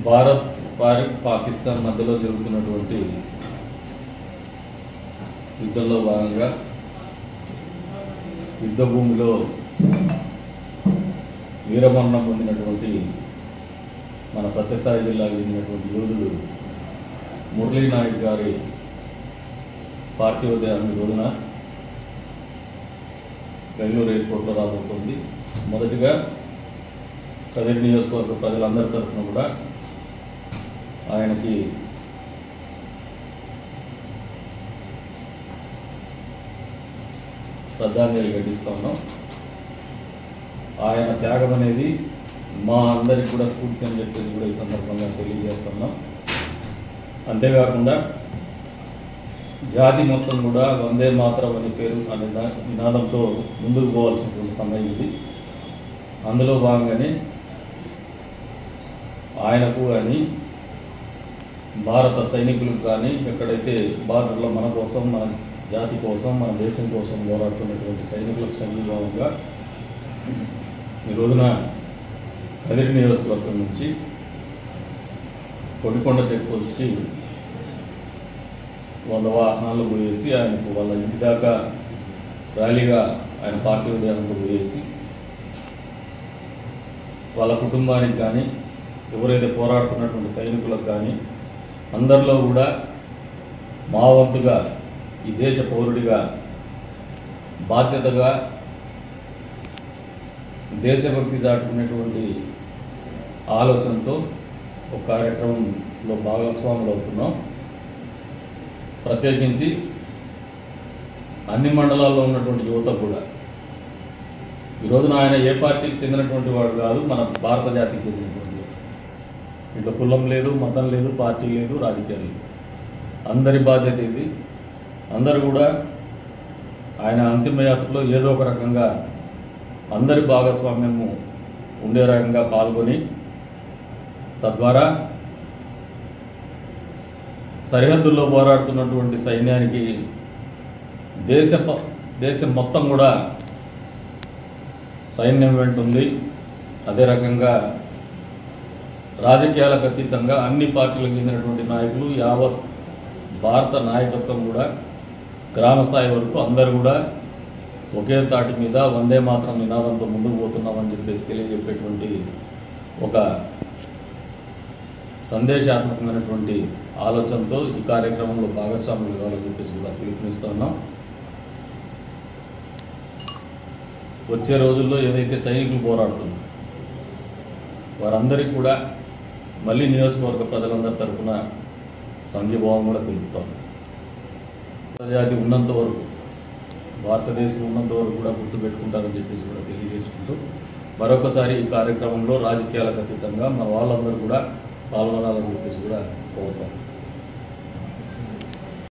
భారత్ పాకిస్తాన్ మధ్యలో జరుగుతున్నటువంటి యుద్ధంలో భాగంగా యుద్ధ భూమిలో వీరమరణం పొందినటువంటి మన సత్యసాయి జిల్లాకు చెందినటువంటి యోధుడు మురళీ నాయక్ గారి పార్థివ దేహాన్ని రోజున బెంగళూరు ఎయిర్పోర్ట్లో రాబోతుంది. మొదటిగా కదిరి నియోజకవర్గ ప్రజలందరి తరఫున కూడా ఆయనకి శ్రద్ధాంజలి ఘటిస్తూ ఉన్నాం. ఆయన త్యాగం అనేది మా అందరికి కూడా స్ఫూర్తి అని చెప్పేసి కూడా ఈ సందర్భంగా తెలియజేస్తున్నాం. అంతేకాకుండా జాతి మొత్తం కూడా వందే మాతరం అనే పేరు అనే నినాదంతో ముందుకు పోవాల్సినటువంటి సమయం ఇది. అందులో భాగంగానే ఆయనకు కానీ భారత సైనికులకు కానీ ఎక్కడైతే బార్డర్లో మన కోసం, మన జాతి కోసం, మన దేశం కోసం పోరాడుతున్నటువంటి సైనికులకు సంఘీభావంగా ఈ రోజున కదిరి నియోజకవర్గం నుంచి కొడికొండ చెక్ పోస్ట్కి 100 వాహనాలు పోయేసి ఆయనకు వాళ్ళ ఇంటి దాకా ర్యాలీగా ఆయన పార్థివ దేహంతో పోయేసి వాళ్ళ కుటుంబానికి కానీ ఎవరైతే పోరాడుతున్నటువంటి సైనికులకు కానీ అందరిలో కూడా మా వంతుగా ఈ దేశ పౌరుడిగా బాధ్యతగా దేశభక్తి చాటుకునేటువంటి ఆలోచనతో ఒక కార్యక్రమంలో భాగస్వాములు అవుతున్నాం. ప్రత్యేకించి అన్ని మండలాల్లో ఉన్నటువంటి యువత కూడా ఈ రోజున ఆయన ఏ పార్టీకి చెందినటువంటి వాడు కాదు, మన భారత జాతికి చెందినటువంటి వాడు. ఇట్లా కులం లేదు, మతం లేదు, పార్టీ లేదు, రాజకీయం లేదు. అందరి బాధ్యత ఇది. అందరూ కూడా ఆయన అంతిమయాత్రలో ఏదో ఒక రకంగా అందరి భాగస్వామ్యము ఉండే రకంగా పాల్గొని తద్వారా సరిహద్దుల్లో పోరాడుతున్నటువంటి సైన్యానికి దేశం మొత్తం కూడా సైన్యం వెంటుంది. అదే రకంగా రాజకీయాలకు అతీతంగా అన్ని పార్టీలకు చెందినటువంటి నాయకులు, యావత్ భారత నాయకత్వం కూడా గ్రామ స్థాయి వరకు అందరూ కూడా ఒకే తాటి మీద వందే మాతరం నినాదంతో ముందుకు పోతున్నామని చెప్పేసి తెలియజెప్పేటువంటి ఒక సందేశాత్మకమైనటువంటి ఆలోచనతో ఈ కార్యక్రమంలో భాగస్వాములు కావాలని చెప్పేసి కూడా పిలుపునిస్తున్నాం. వచ్చే రోజుల్లో ఏదైతే సైనికులు పోరాడుతున్నారు వారందరికీ కూడా మళ్ళీ నియోజకవర్గ ప్రజలందరి తరఫున సంఘీభావం కూడా తెలుపుతాం. జాతి ఉన్నంత వరకు, భారతదేశం ఉన్నంత వరకు కూడా గుర్తుపెట్టుకుంటారని చెప్పేసి కూడా తెలియజేసుకుంటూ మరొకసారి ఈ కార్యక్రమంలో రాజకీయాలకు అతీతంగా మన వాళ్ళందరూ కూడా పాల్గొనాలని చెప్పేసి కూడా కోరుతాం.